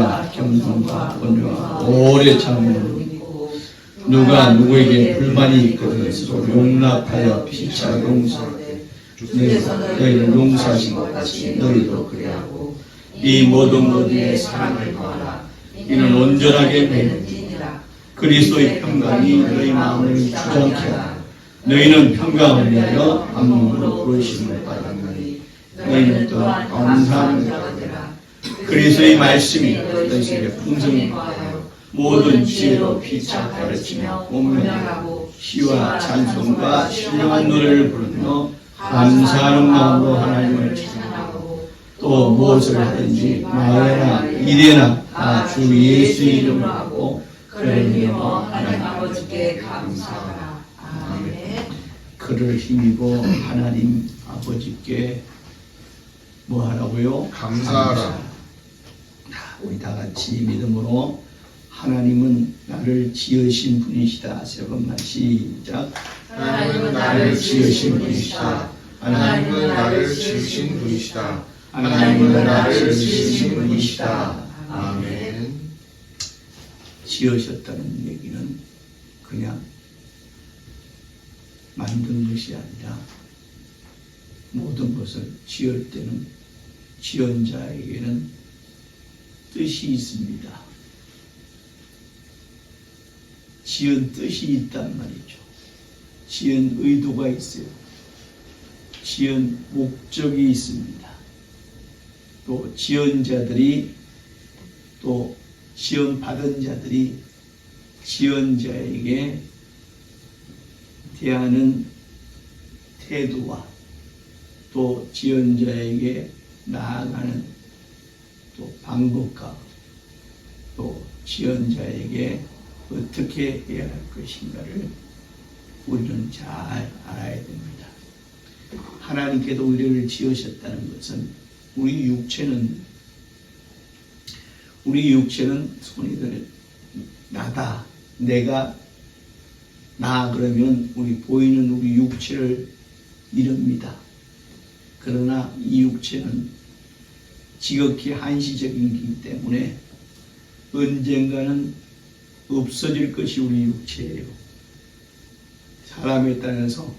누구나 겸손과 온유와 오래 참음으로 누가 누구에게 불만이 있거든 서로 용납하여 피차 용서하되 주께서 너희를 용서하신 것 같이 너희도 그래하고 이 모든 것에 사랑을 더하라. 이는 온전하게 맺는 띠니라. 그리스도의 평강이 너희 마음을 주장케 하라. 너희는 평강을 위하여 만물로 부르심을 받았느니 너희는 또한 감사하는 자가 되라. 그리스도의 말씀이 너희 속에 풍성히 거하여 모든 지혜로 피차 가르치며 공명하고 시와 찬송과 신령한 노래를 부르며 감사하는 마음으로 하나님을 찬양하고 또 무엇을 하든지 말이나 일이나 다 주 예수 이름으로 하고 그를 믿어 하나님 아버지께 감사하라. 아멘. 그를 힘입어 하나님 아버지께 뭐 하라고요? 감사하라. 우리 다 같이 믿음으로 하나님은 나를 지으신 분이시다. 세 번만 시작. 하나님은 나를 지으신 분이시다. 하나님은 나를 지으신 분이시다. 하나님은 나를 지으신 분이시다. 아멘. 지으셨다는 얘기는 그냥 만든 것이 아니라 모든 것을 지을 때는 지은 자에게는 뜻이 있습니다. 지은 뜻이 있단 말이죠. 지은 의도가 있어요. 지은 목적이 있습니다. 또 지은 자들이 또 지은 받은 자들이 지은 자에게 대하는 태도와 또 지은 자에게 나아가는 또 방법과 또 지은 자에게 어떻게 해야 할 것인가를 우리는 잘 알아야 됩니다. 하나님께도 우리를 지으셨다는 것은 우리 육체는 손이들 나다, 내가 나 그러면 우리 보이는 우리 육체를 이릅니다. 그러나 이 육체는 지극히 한시적인 것이기 때문에 언젠가는 없어질 것이 우리 육체예요. 사람에 따라서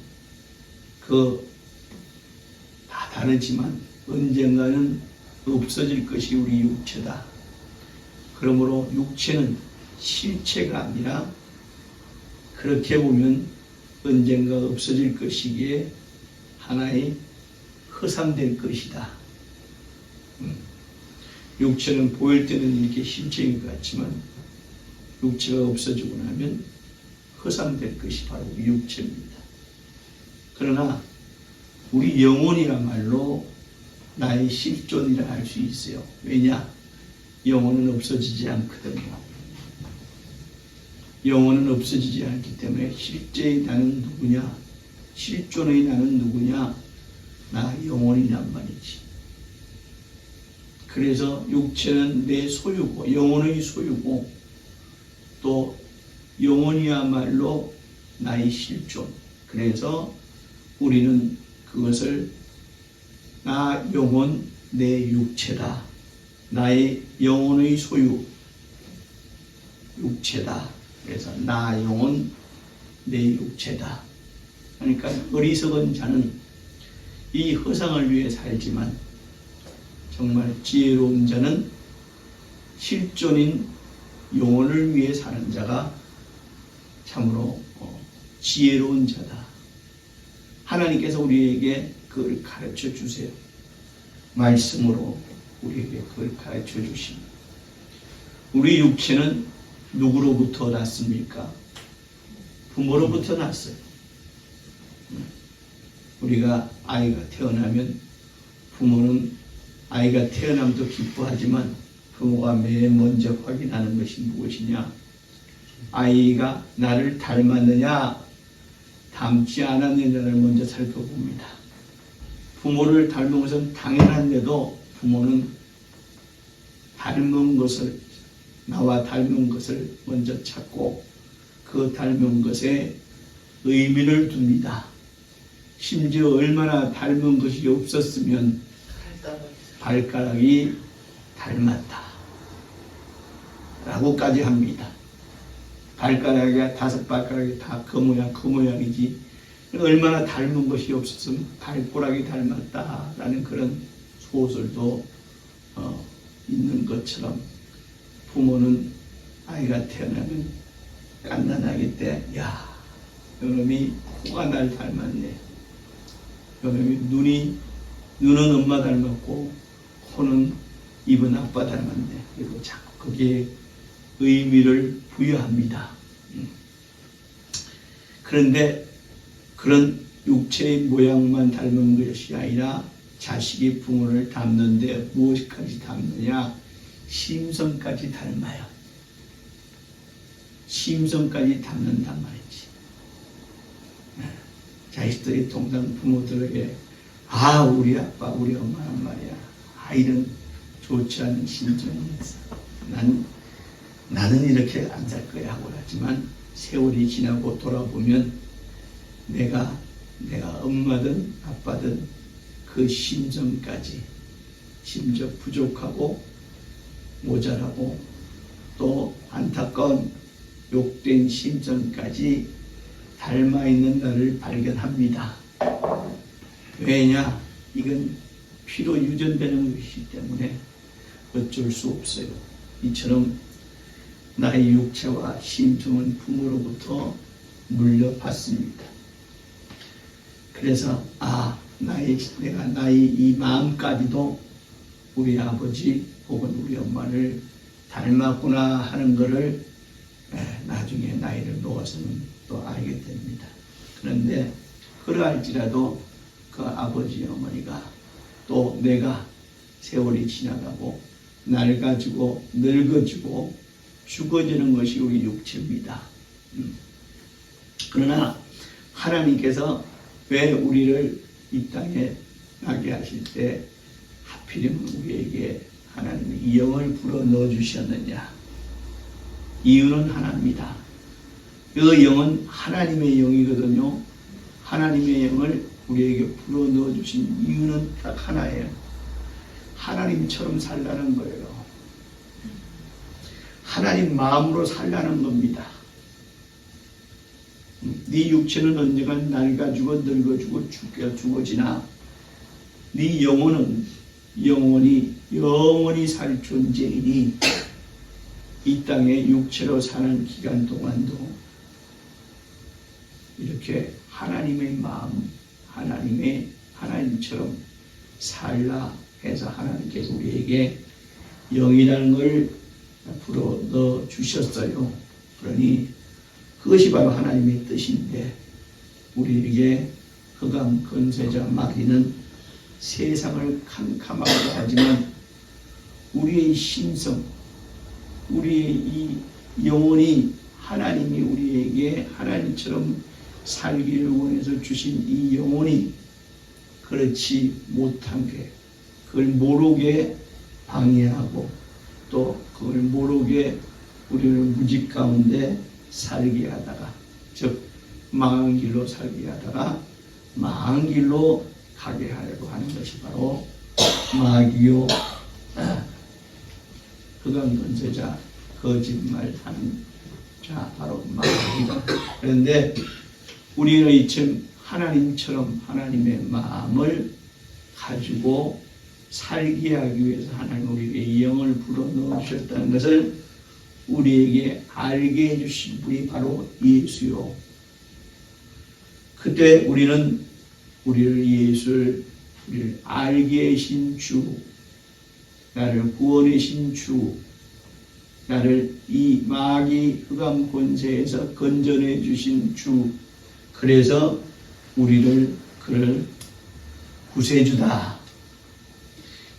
다 다르지만 언젠가는 없어질 것이 우리 육체다. 그러므로 육체는 실체가 아니라 그렇게 보면 언젠가 없어질 것이기에 하나의 허상될 것이다. 육체는 보일 때는 이렇게 실체인 것 같지만 육체가 없어지고 나면 허상될 것이 바로 육체입니다. 그러나 우리 영혼이야말로 나의 실존이라 할 수 있어요. 왜냐? 영혼은 없어지지 않거든요. 영혼은 없어지지 않기 때문에 실제의 나는 누구냐? 실존의 나는 누구냐? 나 영혼이란 말이지. 그래서 육체는 내 소유고 영혼의 소유고 또 영혼이야말로 나의 실존. 그래서 우리는 그것을 나 영혼 내 육체다. 나의 영혼의 소유 육체다. 그래서 나 영혼 내 육체다. 그러니까 어리석은 자는 이 허상을 위해 살지만 정말 지혜로운 자는 실존인 영혼을 위해 사는 자가 참으로 지혜로운 자다. 하나님께서 우리에게 그걸 가르쳐 주세요. 말씀으로 우리에게 그걸 가르쳐 주십니다. 우리 육체는 누구로부터 났습니까? 부모로부터 났어요. 우리가 아이가 태어나면 부모는 아이가 태어남도 기뻐하지만 부모가 맨 먼저 확인하는 것이 무엇이냐? 아이가 나를 닮았느냐 닮지 않았느냐를 먼저 살펴봅니다. 부모를 닮은 것은 당연한데도 부모는 닮은 것을 나와 닮은 것을 먼저 찾고 그 닮은 것에 의미를 둡니다. 심지어 얼마나 닮은 것이 없었으면 발가락이 닮았다. 라고까지 합니다. 발가락이 5발가락이 다 그 모양이지 얼마나 닮은 것이 없었으면 발꼬락이 닮았다라는 그런 소설도 있는 것처럼 부모는 아이가 태어나면 갓난아기 때 야, 요놈이 코가 날 닮았네. 요놈이 눈은 엄마 닮았고 코는 입은 아빠 닮았네. 그리고 자꾸 거기에 의미를 부여합니다. 그런데 그런 육체의 모양만 닮은 것이 아니라 자식이 부모를 닮는데 무엇까지 닮느냐? 심성까지 닮아요. 심성까지 닮는단 말이지. 자식들이 통상 부모들에게 아 우리 아빠 우리 엄마란 말이야. 아이는 좋지 않은 심정이 있어. 나는 이렇게 안 살 거야 하고 하지만 세월이 지나고 돌아보면 내가 엄마든 아빠든 그 심정까지 심지어 부족하고 모자라고 또 안타까운 욕된 심정까지 닮아있는 나를 발견합니다. 왜냐? 이건 피로 유전되는 것이기 때문에 어쩔 수 없어요. 이처럼 나의 육체와 심정은 부모로부터 물려받습니다. 그래서 내가 나의 이 마음까지도 우리 아버지 혹은 우리 엄마를 닮았구나 하는 것을 나중에 나이를 먹어서는 또 알게 됩니다. 그런데 그러할지라도 그 아버지 어머니가 또 내가 세월이 지나가고 낡아지고 늙어지고 죽어지는 것이 우리 육체입니다. 그러나 하나님께서 왜 우리를 이 땅에 나게 하실 때 하필이면 우리에게 하나님의 이 영을 불어 넣어 주셨느냐? 이유는 하나입니다. 그 영은 하나님의 영이거든요. 하나님의 영을 우리에게 불어 넣어 주신 이유는 딱 하나예요. 하나님처럼 살라는 거예요. 하나님 마음으로 살라는 겁니다. 네 육체는 언젠간 낡아지고 늙어지고 죽어지나 네 영혼은 영원히 살 존재이니 이 땅에 육체로 사는 기간 동안도 이렇게 하나님의 마음, 하나님처럼 살라 해서 하나님께서 우리에게 영이라는 걸 불어 넣어 주셨어요. 그러니 그것이 바로 하나님의 뜻인데 우리에게 흑암 권세자 마귀는 세상을 캄캄하게 하지만 우리의 심성, 우리의 이 영혼이 하나님이 우리에게 하나님처럼 살기를 원해서 주신 이 영혼이 그렇지 못한 게 그걸 모르게 방해하고 또 그걸 모르게 우리를 무직 가운데 살게 하다가 즉 망한 길로 살게 하다가 망한 길로 가게 하려고 하는 것이 바로 마귀요 흑암 권세자 거짓말하는 자 바로 마귀다. 그런데 우리는 이처럼 하나님처럼 하나님의 마음을 가지고 살게 하기 위해서 하나님 우리에게 영을 불어넣어 주셨다는 것을 우리에게 알게 해주신 분이 바로 예수요. 그때 우리를 알게 하신 주, 나를 구원해 주신 주, 나를 이 마귀 흑암 권세에서 건져내 주신 주, 그래서 그를 구세주다.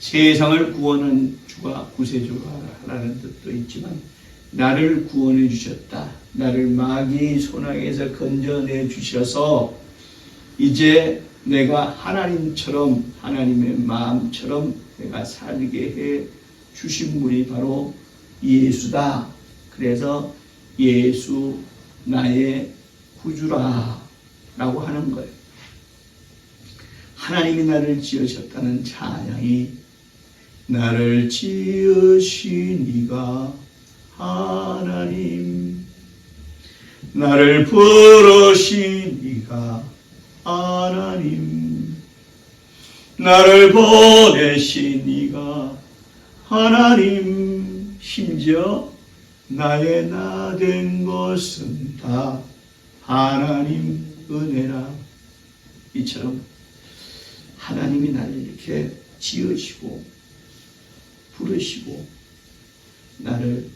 세상을 구원한 주가 구세주라는 뜻도 있지만 나를 구원해 주셨다. 나를 마귀의 손아귀에서 건져내 주셔서 이제 내가 하나님처럼 하나님의 마음처럼 내가 살게 해 주신 분이 바로 예수다. 그래서 예수 나의 구주라 라고 하는 거예요. 하나님이 나를 지으셨다는 찬양이 나를 지으신 이가 하나님, 나를 부르시니가 하나님, 나를 보내시니가 하나님, 심지어 나의 나 된 것은 다 하나님 은혜라. 이처럼 하나님이 나를 이렇게 지으시고 부르시고 나를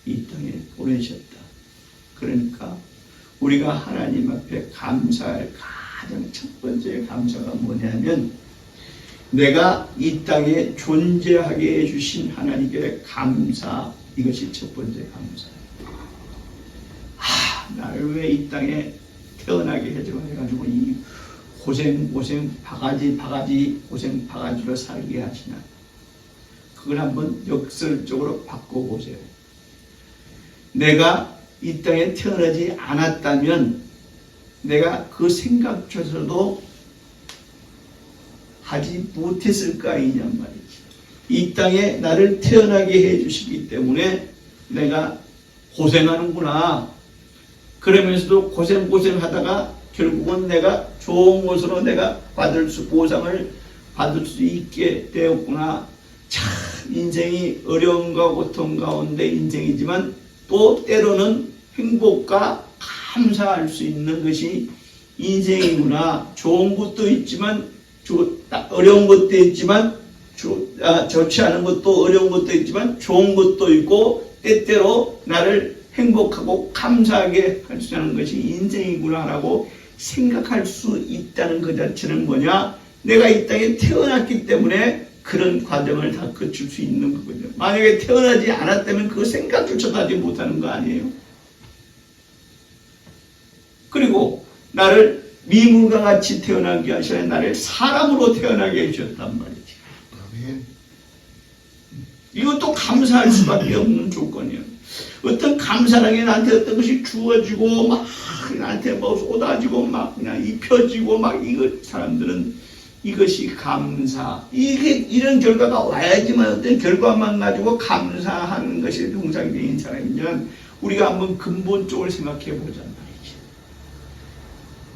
이 땅에 보내셨다. 그러니까 우리가 하나님 앞에 감사할 가장 첫 번째 감사가 뭐냐면, 내가 이 땅에 존재하게 해주신 하나님께 감사, 이것이 첫 번째 감사예요. 나를 왜 이 땅에 태어나게 해가지고 이 고생 바가지 고생 바가지로 살게 하시나. 그걸 한번 역설적으로 바꿔보세요. 내가 이 땅에 태어나지 않았다면 내가 그 생각조차도 하지 못했을 거 아니냔 말이지. 이 땅에 나를 태어나게 해주시기 때문에 내가 고생하는구나. 그러면서도 고생하다가 결국은 내가 좋은 것으로 내가 보상을 받을 수 있게 되었구나. 참 인생이 어려움과 고통 가운데 인생이지만 또 때로는 행복과 감사할 수 있는 것이 인생이구나. 좋은 것도 있지만 어려운 것도 있지만 좋지 않은 것도 어려운 것도 있지만 좋은 것도 있고 때때로 나를 행복하고 감사하게 할 수 있는 것이 인생이구나라고 생각할 수 있다는 것 자체는 뭐냐? 내가 이 땅에 태어났기 때문에 그런 과정을 다 거칠 수 있는 거거든요. 만약에 태어나지 않았다면 그 생각조차도 하지 못하는 거 아니에요? 그리고 나를 미물과 같이 태어나게 하시라. 나를 사람으로 태어나게 해주셨단 말이지. 아멘. 이것도 감사할 수밖에 없는 조건이에요. 어떤 감사라는 게 나한테 어떤 것이 주어지고 막 나한테 뭐 쏟아지고 막 그냥 입혀지고 막 이거 사람들은 이것이 감사. 이런 결과가 와야지만 어떤 결과만 가지고 감사하는 것이 정상적인 사람이면 우리가 한번 근본적으로 생각해 보자는 말이지.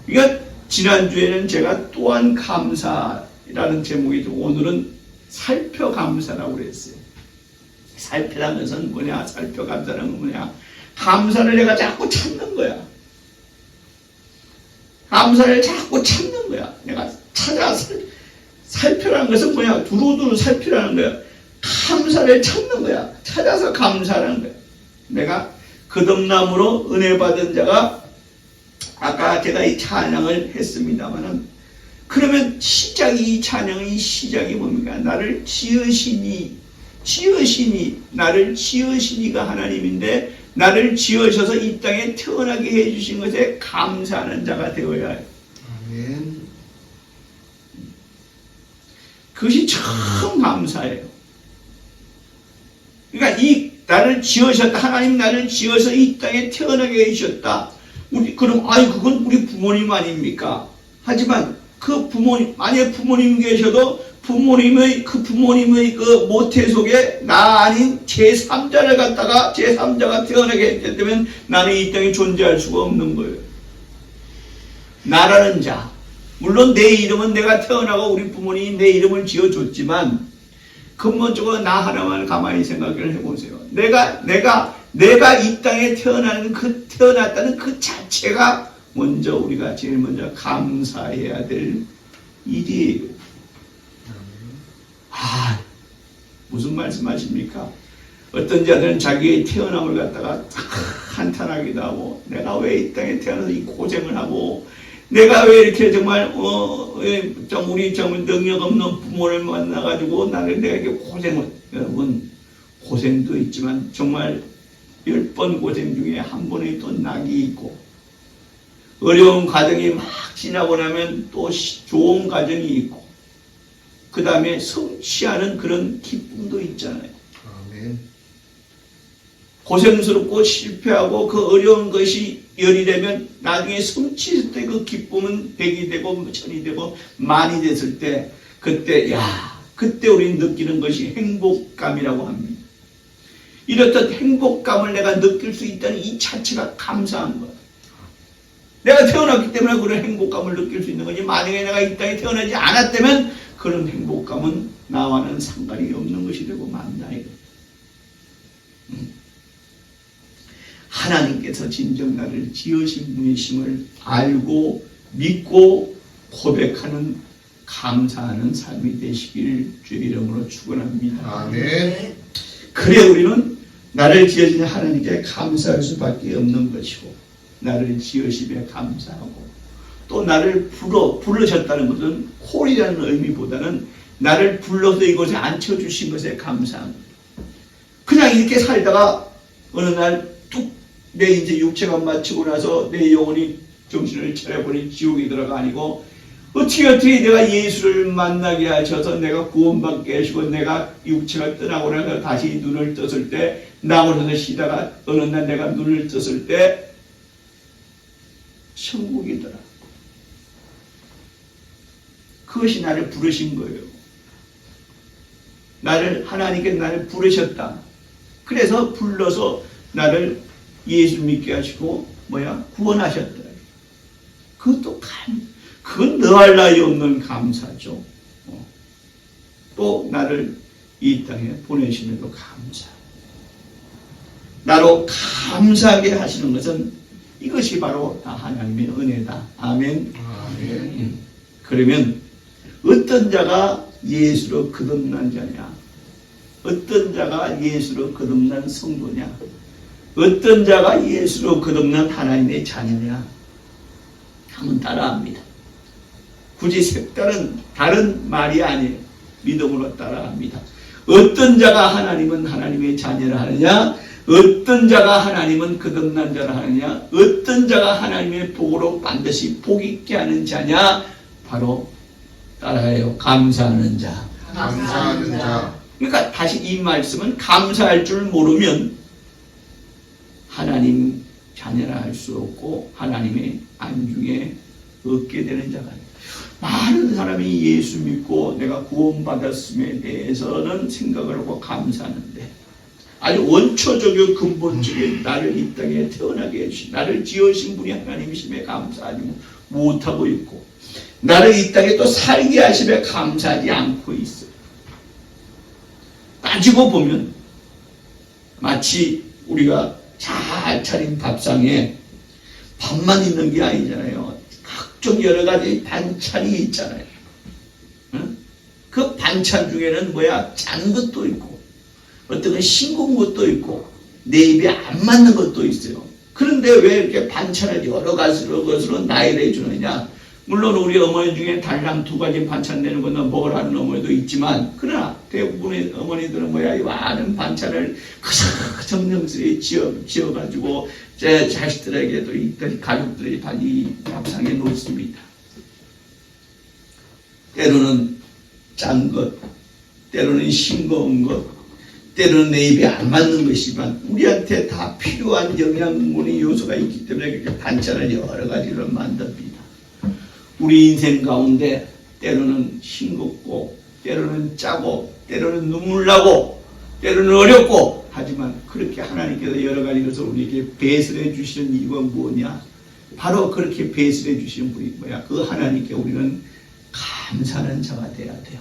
그러니까 지난주에는 제가 또한 감사라는 제목이죠. 오늘은 살펴 감사라고 그랬어요. 살펴라는 것은 뭐냐? 살펴 감사라는 건 뭐냐? 감사를 내가 자꾸 찾는 거야. 감사를 자꾸 찾는 거야. 내가 찾아서 살펴라는 것은 뭐냐? 두루두루 살펴라는 거야. 감사를 찾는 거야. 찾아서 감사라는 거야. 내가 거듭남으로 은혜 받은 자가 아까 제가 이 찬양을 했습니다만은, 그러면 이 찬양의 시작이 뭡니까? 나를 지으시니 나를 지으시니가 하나님인데, 나를 지으셔서 이 땅에 태어나게 해주신 것에 감사하는 자가 되어야 해요. 아멘. 그것이 참 감사해요. 그러니까 나를 지으셨다. 하나님 나를 지어서 이 땅에 태어나게 해주셨다. 그건 우리 부모님 아닙니까? 하지만 그 부모님, 만약 부모님 계셔도 부모님의 그 모태 속에 나 아닌 제3자를 갖다가 제3자가 태어나게 했다면 나는 이 땅에 존재할 수가 없는 거예요. 나라는 자. 물론 내 이름은 내가 태어나고 우리 부모님이 내 이름을 지어줬지만 근본적으로 나 하나만 가만히 생각을 해보세요. 내가 이 땅에 태어났다는 그 자체가 먼저 우리가 제일 먼저 감사해야 될 일이에요. 무슨 말씀하십니까? 어떤 자들은 자기의 태어남을 갖다가 한탄하기도 하고, 내가 왜 이 땅에 태어나서 이 고생을 하고, 내가 왜 이렇게 정말 우리 능력 없는 부모를 만나가지고 내가 이렇게 고생을. 여러분, 고생도 있지만 정말 10번 고생 중에 한 번에 또 낙이 있고, 어려운 과정이 막 지나고 나면 또 좋은 과정이 있고, 그 다음에 성취하는 그런 기쁨도 있잖아요. 아멘. 고생스럽고 실패하고 그 어려운 것이 열이 되면 나중에 성취했을 때 그 기쁨은 100이 되고 1000이 되고 만이 됐을 때, 그때 우리는 느끼는 것이 행복감이라고 합니다. 이렇듯 행복감을 내가 느낄 수 있다는 이 자체가 감사한 거야. 내가 태어났기 때문에 그런 행복감을 느낄 수 있는 거지. 만약에 내가 이 땅에 태어나지 않았다면 그런 행복감은 나와는 상관이 없는 것이 되고 만다. 하나님께서 진정 나를 지으신 분이심을 알고 믿고 고백하는 감사하는 삶이 되시길 주의 이름으로 축원합니다. 아멘. 그래 우리는 나를 지으신 하나님께 감사할 수밖에 없는 것이고, 나를 지으심에 감사하고, 또 나를 부르셨다는 것은 콜이라는 의미보다는 나를 불러서 이곳에 앉혀주신 것에 감사한 거예요. 그냥 이렇게 살다가 어느 날 뚝 내 이제 육체가 마치고 나서 내 영혼이 정신을 차려버린 지옥에 들어가 아니고, 어떻게 내가 예수를 만나게 하셔서 내가 구원받게 하시고 내가 육체가 떠나고 나서 다시 눈을 떴을 때, 나오면서 쉬다가 어느 날 내가 눈을 떴을 때 천국이더라. 그것이 나를 부르신 거예요. 하나님께 나를 부르셨다. 그래서 불러서 나를 예수 믿게 하시고 구원하셨더라. 그것도 그건 더할 나위 없는 감사죠. 또 나를 이 땅에 보내심에도 감사. 나로 감사하게 하시는 것은 이것이 바로 다 하나님의 은혜다. 아멘. 아멘. 그러면 어떤 자가 예수로 거듭난 자냐? 어떤 자가 예수로 거듭난 성도냐? 어떤 자가 예수로 거듭난 하나님의 자녀냐? 한번 따라합니다. 굳이 색다른 다른 말이 아니에요. 믿음으로 따라합니다. 어떤 자가 하나님은 하나님의 자녀라 하느냐? 어떤 자가 하나님은 거듭난 자라 하느냐? 어떤 자가 하나님의 복으로 반드시 복 있게 하는 자냐? 바로 따라해요. 감사하는 자. 감사하는 자. 그러니까 다시 이 말씀은 감사할 줄 모르면 하나님 자녀라 할 수 없고 하나님의 안중에 얻게 되는 자가 아니에요. 많은 사람이 예수 믿고 내가 구원받았음에 대해서는 생각을 하고 감사하는데, 아주 원초적이고 근본적인 나를 이 땅에 태어나게 해주신 나를 지으신 분이 하나님이심에 감사하지 못하고 있고, 나를 이 땅에 또 살게 하심에 감사하지 않고 있어요. 따지고 보면 마치 우리가 잘 차린 밥상에 밥만 있는 게 아니잖아요. 각종 여러 가지 반찬이 있잖아요. 응? 그 반찬 중에는 짠 것도 있고, 어떤 건 싱거운 것도 있고, 내 입에 안 맞는 것도 있어요. 그런데 왜 이렇게 반찬을 여러 가지로 것으로 나열해 주느냐? 물론 우리 어머니 중에 달랑 2가지 반찬 내는 것은 먹으라는 어머니도 있지만, 그러나 대부분의 어머니들은 이 많은 반찬을 정성스레 지어가지고 제 자식들에게 또 이 가족들이 이 밥상에 놓습니다. 때로는 짠 것, 때로는 싱거운 것, 때로는 내 입에 안 맞는 것이지만 우리한테 다 필요한 영양분의 요소가 있기 때문에 그렇게 반찬을 여러 가지로 만듭니다. 우리 인생 가운데 때로는 싱겁고, 때로는 짜고, 때로는 눈물 나고, 때로는 어렵고, 하지만 그렇게 하나님께서 여러 가지 것을 우리에게 배설해 주시는 이유가 뭐냐? 바로 그렇게 배설해 주시는 분이 그 하나님께 우리는 감사하는 자가 돼야 돼요.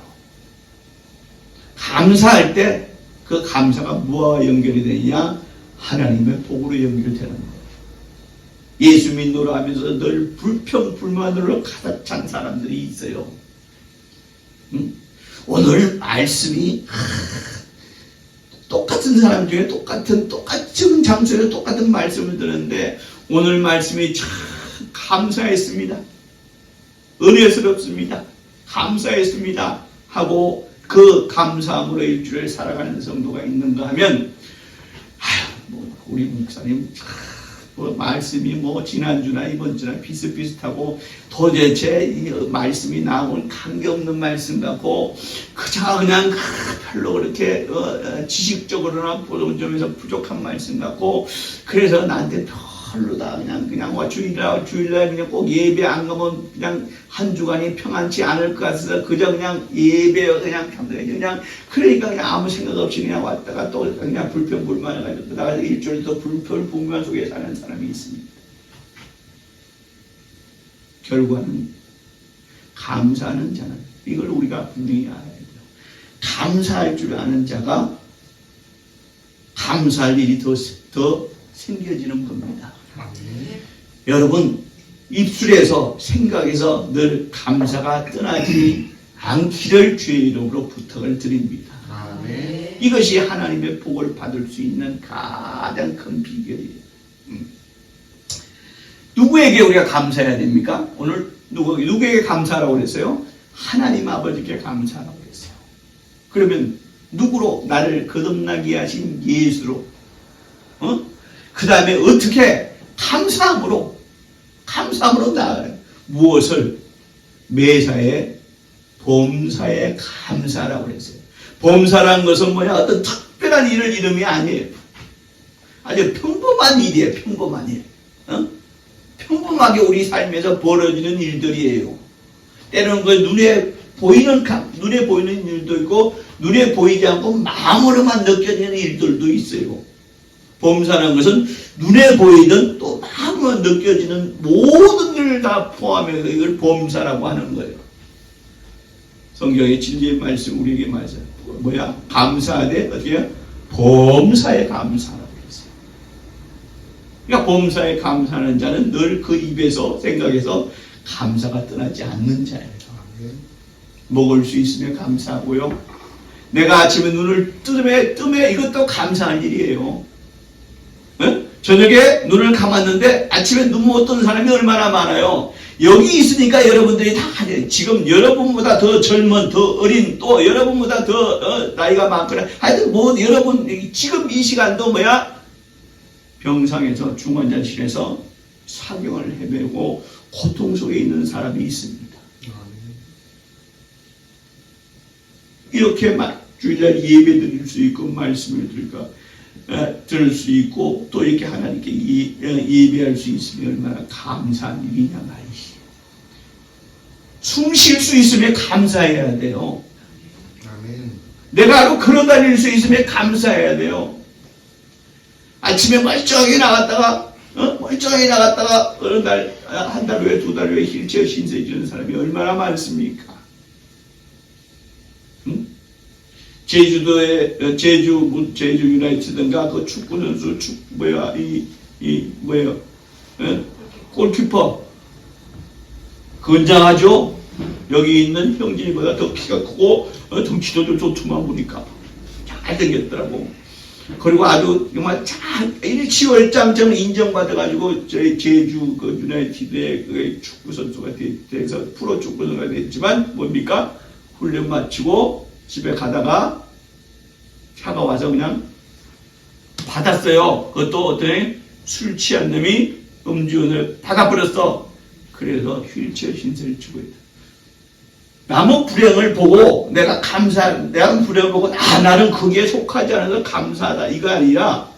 감사할 때 그 감사가 무엇과 연결이 되느냐? 하나님의 복으로 연결되는 거예요. 예수 믿노라 하면서 늘 불평불만으로 가득 찬 사람들이 있어요. 오늘 말씀이 똑같은 사람 중에 똑같은 장소에 똑같은 말씀을 듣는데 오늘 말씀이 참 감사했습니다. 은혜스럽습니다. 감사했습니다. 하고 그 감사함으로 일주일을 살아가는 성도가 있는가 하면, 우리 목사님 말씀이 지난주나 이번주나 비슷비슷하고 도대체 이 말씀이 나오는 관계없는 말씀 같고 그냥 별로 그렇게 지식적으로나 보존점에서 부족한 말씀 같고, 그래서 나한테 절로 다 그냥 와 주일날 그냥 꼭 예배 안 가면 그냥 한 주간이 평안치 않을 것 같아서 그저 그냥 예배 그냥 그러니까 그냥 아무 생각 없이 그냥 왔다가 또 그냥 불평불만해가지고 나가 일주일 또 불평불만 속에 사는 사람이 있습니다. 결과는 감사하는 자는 이걸 우리가 분명히 알아야 돼요. 감사할 줄 아는 자가 감사할 일이 더 생겨지는 겁니다. 여러분 입술에서 생각에서 늘 감사가 떠나지 않기를 주의 이름으로 부탁을 드립니다. 이것이 하나님의 복을 받을 수 있는 가장 큰 비결이에요. 누구에게 우리가 감사해야 됩니까? 오늘 누구에게 감사하라고 그랬어요? 하나님 아버지께 감사하라고 그랬어요. 그러면 누구로? 나를 거듭나게 하신 예수로. 그 다음에 어떻게? 감사함으로 나아가요. 무엇을? 매사에 범사에 감사라고 그랬어요. 범사라는 것은 뭐냐? 어떤 특별한 일을 이름이 아니에요. 아주 평범한 일이에요. 평범한 일. 평범하게 우리 삶에서 벌어지는 일들이에요. 때로는 그 눈에 보이는 일도 있고 눈에 보이지 않고 마음으로만 느껴지는 일들도 있어요. 범사라는 것은 눈에 보이든 또 마음으로 느껴지는 모든 일을 다 포함해서 이걸 범사라고 하는 거예요. 성경의 진리의 말씀 우리에게 말해요. 뭐야? 감사하되 어떻게? 범사에 감사하라고 했어요. 그러니까 범사에 감사하는 자는 늘 그 입에서 생각에서 감사가 떠나지 않는 자예요. 먹을 수 있으면 감사하고요. 내가 아침에 눈을 뜨면 이것도 감사할 일이에요. 저녁에 눈을 감았는데 아침에 눈 못 뜨는 사람이 얼마나 많아요. 여기 있으니까 여러분들이 다 하죠. 지금 여러분보다 더 젊은, 더 어린, 또 여러분보다 더 나이가 많거나 하여튼 뭐 여러분 지금 이 시간도 뭐야? 병상에서 중환자실에서 사경을 헤매고 고통 속에 있는 사람이 있습니다. 이렇게 주일날 예배 드릴 수 있고 말씀을 들을 수 있고 또 이렇게 하나님께 예배할 수 있으면 얼마나 감사한 일이냐 말이지. 숨 쉴 수 있으면 감사해야 돼요. 내가 하루 걸어다닐 수 있으면 감사해야 돼요. 아침에 멀쩡하게 나갔다가 어느 날, 한 달 후에 두 달 후에 휠체어 신세 지는 사람이 얼마나 많습니까? 제주 유나이티드인가 그 축구 선수 골키퍼 건장하죠. 여기 있는 형진이보다 더 키가 크고 덩치도 좀 좋더만 보니까 잘생겼더라고. 그리고 아주 정말 잘 일치월장처럼 인정받아가지고 저희 제주 그 유나이티드의 그 축구 선수가 돼서 프로 축구 선수가 됐지만 뭡니까? 훈련 마치고 집에 가다가 차가 와서 그냥 받았어요. 그것도 어떤 술 취한 놈이 음주운을 받아버렸어. 그래서 휠체어 신세를 지고 있다. 남의 불행을 보고 내가 불행을 보고 나는 거기에 속하지 않아서 감사하다 이거 아니라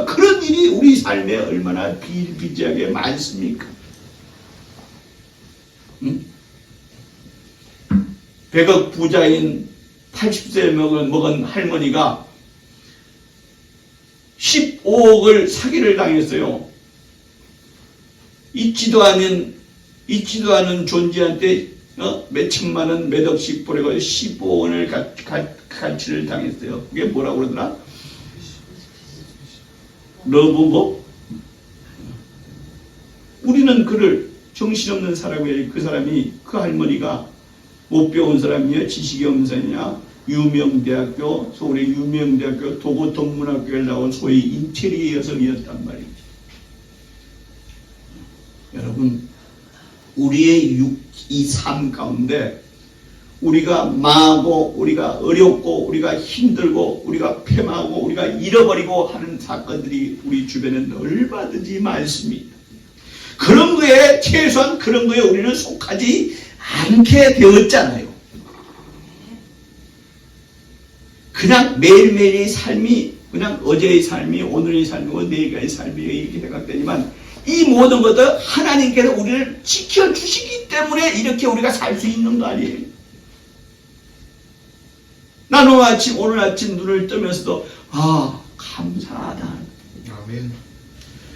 그런 일이 우리 삶에 얼마나 비일비재하게 많습니까? 100억 부자인 80세 먹은 할머니가 15억을 사기를 당했어요. 있지도 않은 존재한테 몇 천만 원, 몇 억씩 보내고 15원을 가치를 당했어요. 그게 뭐라고 그러더라? 러브법? 우리는 그를 정신없는 사람이에요. 그 사람이, 그 할머니가 못 배운 사람이냐, 지식이 없는 사람이냐, 유명대학교, 서울의 유명대학교 도고동문학교에 나온 소위 인테리어 여성이었단 말이죠. 여러분, 우리의 이 삶 가운데 우리가 망하고 우리가 어렵고 우리가 힘들고 우리가 패망하고 우리가 잃어버리고 하는 사건들이 우리 주변에 얼마든지 많습니다. 그런 거에 최소한 그런 거에 우리는 속하지 않게 되었잖아요. 그냥 매일매일의 삶이 그냥 어제의 삶이 오늘의 삶이고 내일의 삶이 이렇게 생각되지만 이 모든 것들 하나님께서 우리를 지켜주시기 때문에 이렇게 우리가 살 수 있는 거 아니에요. 나는 오늘 아침 눈을 뜨면서도 감사하다. 아멘.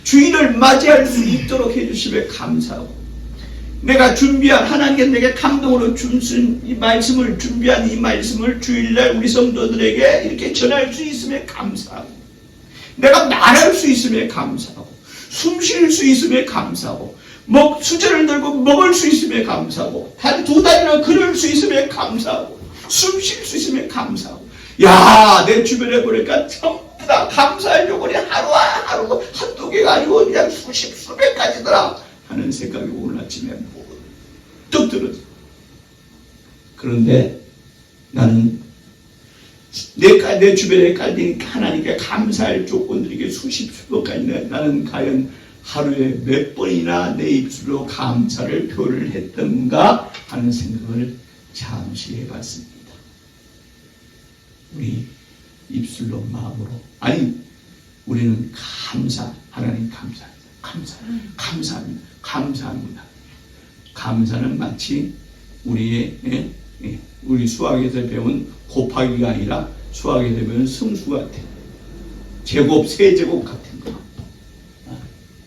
주일을 맞이할 수 있도록 해주심에 감사하고 내가 준비한 하나님께 내게 감동으로 주신 이 말씀을 준비한 이 말씀을 주일날 우리 성도들에게 이렇게 전할 수 있음에 감사하고 내가 말할 수 있음에 감사하고 숨 쉴 수 있음에 감사하고 수저를 들고 먹을 수 있음에 감사하고 한 두 달이나 걸을 수 있음에 감사하고 숨 쉴 수 있음에 감사하고 내 주변에 보니까 전부 다 감사의 요건이 하루 한두 개가 아니고 그냥 수백 가지더라 하는 생각이 오늘 아침에 문득 들었어요. 그런데 나는 내 주변에 깔린 하나님께 감사할 조건들이 수십 가지 있는데 나는 과연 하루에 몇 번이나 내 입술로 감사를 표현을 했던가 하는 생각을 잠시 해봤습니다. 우리 입술로 마음으로 우리는 하나님 감사합니다. 감사는 마치 우리 수학에서 배운 곱하기가 아니라 수학에서 배운 승수 같아요. 제곱, 세제곱 같은 거.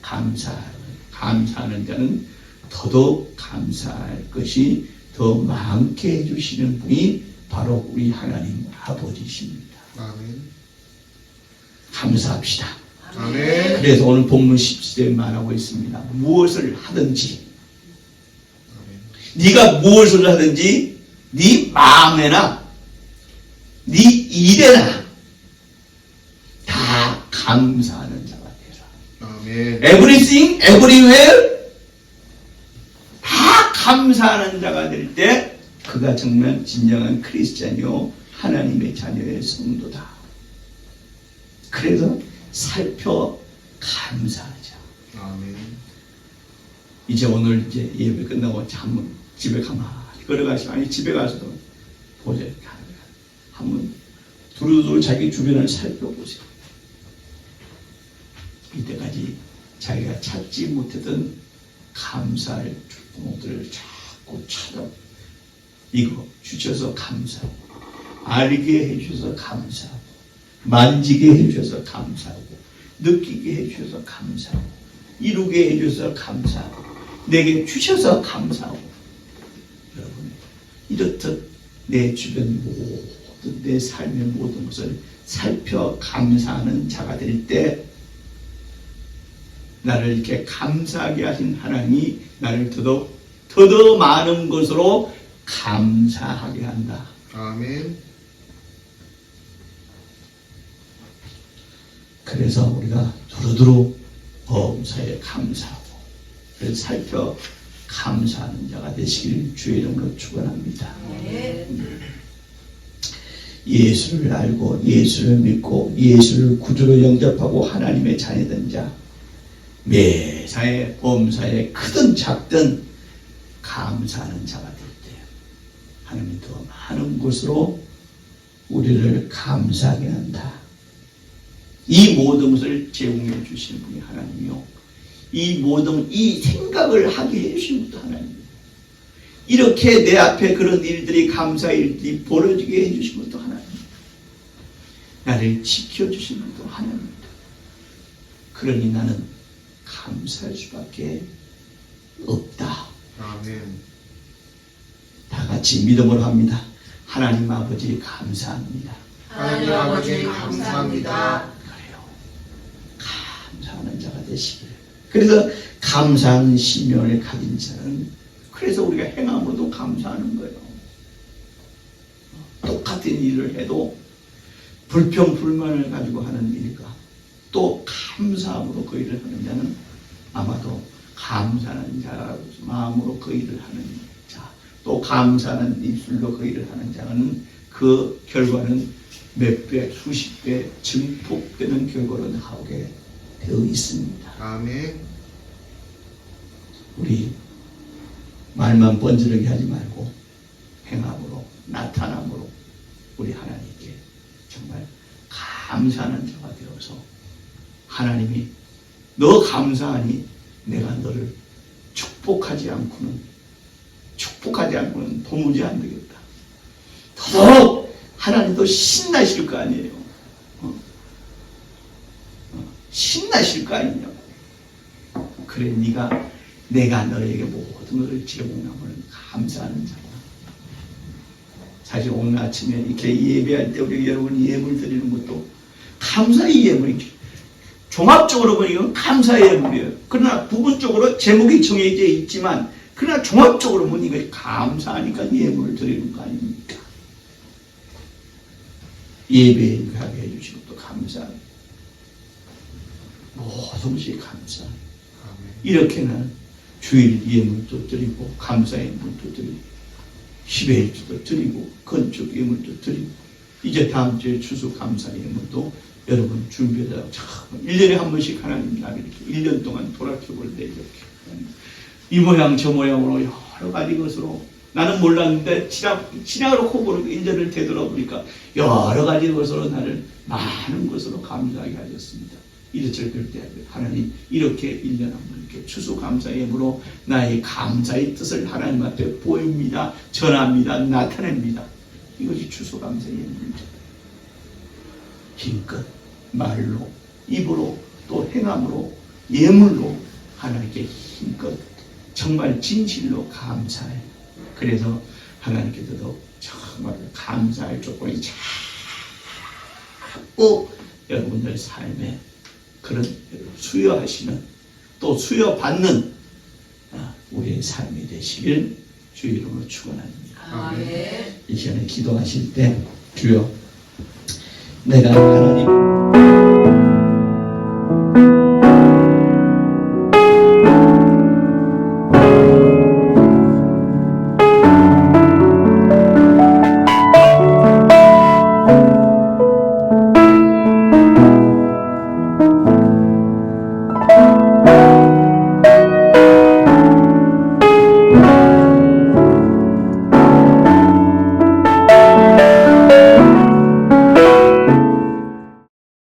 감사하는 자는 더더욱 감사할 것이 더 많게 해주시는 분이 바로 우리 하나님 아버지십니다. 아멘. 감사합시다. 아멘. 그래서 오늘 본문 17절에 말하고 있습니다. 무엇을 하든지 네가 무엇을 하든지 네 마음에나 네 일에나 다 감사하는 자가 되라. 아멘. Everything, everywhere 다 감사하는 자가 될 때 그가 정말 진정한 크리스찬이요 하나님의 자녀의 성도다. 그래서 살펴 감사하자. 아멘. 이제 오늘 예배 끝나고 한번 집에 가만히 걸어가시면 아니 집에 가서도 보세요. 한번 두루두루 자기 주변을 살펴보세요. 이때까지 자기가 찾지 못했던 감사할 것들을 자꾸 찾아 이거 주셔서 감사하고 알게 해주셔서 감사하고 만지게 해주셔서 감사하고 느끼게 해주셔서 감사하고 이루게 해주셔서 감사하고 내게 주셔서 감사하고 여러분 이렇듯 내 주변 모든 내 삶의 모든 것을 살펴 감사하는 자가 될 때 나를 이렇게 감사하게 하신 하나님이 나를 더더 많은 것으로 감사하게 한다. 아멘. 그래서 우리가 두루두루 범사에 감사하고 그래서 살펴 감사하는 자가 되시길 주의 이름으로 축원합니다. 예수를 알고 예수를 믿고 예수를 구주로 영접하고 하나님의 자녀된 자 매사에 범사에 크든 작든 감사하는 자가 될 때 하나님이 더 많은 곳으로 우리를 감사하게 한다. 이 모든 것을 제공해 주시는 분이 하나님이요. 이 모든 이 생각을 하게 해주신 분도 하나님입니다. 이렇게 내 앞에 그런 일들이 감사의 일들이 벌어지게 해주신 것도 하나님입니다. 나를 지켜주신 것도 하나님입니다. 그러니 나는 감사할 수밖에 없다. 아멘. 다 같이 믿음으로 합니다. 하나님 아버지 감사합니다. 하나님 아버지 감사합니다. 그래요. 감사하는 자가 되시길. 그래서 감사하는 심령을 가진 자는 그래서 우리가 행함으로도 감사하는 거예요. 똑같은 일을 해도 불평불만을 가지고 하는 일과 또 감사함으로 그 일을 하는 자는 아마도 감사하는 자 마음으로 그 일을 하는 자, 또 감사하는 입술로 그 일을 하는 자는 그 결과는 몇 배, 수십 배 증폭되는 결과를 나오게 되어 있습니다. 아멘. 우리 말만 번지르게 하지 말고 행함으로 나타남으로 우리 하나님께 정말 감사하는 자가 주옵소서. 하나님이 너 감사하니 내가 너를 축복하지 않고는 도무지 안 되겠다. 더더욱 하나님도 신나실 거 아니에요. 신나실 거 아니냐고. 그래 내가 너에게 모든 것을 제공하면 감사하는 자다. 사실 오늘 아침에 이렇게 예배할 때 우리 여러분 예물 드리는 것도 감사의 예물이죠. 종합적으로 보면 이건 감사의 예물이에요. 그러나 부분적으로 제목이 정해져 있지만 그러나 종합적으로 보면 이거 감사하니까 예물을 드리는 거 아닙니까? 예배에 가게 해주신 것도 감사합니다. 모든 것이 감사. 이렇게는 주일 예물도 드리고 감사 예물도 드리고 10회일주도 드리고 건축 예물도 드리고 이제 다음 주에 추수 감사 예물도 여러분 준비해서 1년에 한 번씩 하나님 나를 이렇게 1년 동안 돌아켜볼 때 이렇게 이 모양 저 모양으로 여러 가지 것으로 나는 몰랐는데 지나가로 코고로 1년을 되돌아보니까 여러 가지 것으로 나를 많은 것으로 감사하게 하셨습니다. 이래저래 그럴 때 하나님 이렇게 1년 한 번 이렇게 추수감사 예물로 나의 감사의 뜻을 하나님 앞에 보입니다. 전합니다. 나타냅니다. 이것이 추수감사 예물입니다. 힘껏 말로 입으로 또 행함으로 예물로 하나님께 힘껏 정말 진실로 감사해. 그래서 하나님께서도 정말 감사할 조건이 자꾸 여러분들 삶에 그런 수여하시는 또 수여받는 우리의 삶이 되시길 주의 이름으로 축원합니다. 아멘. 이 시간에 기도하실 때 주여 내가 하나님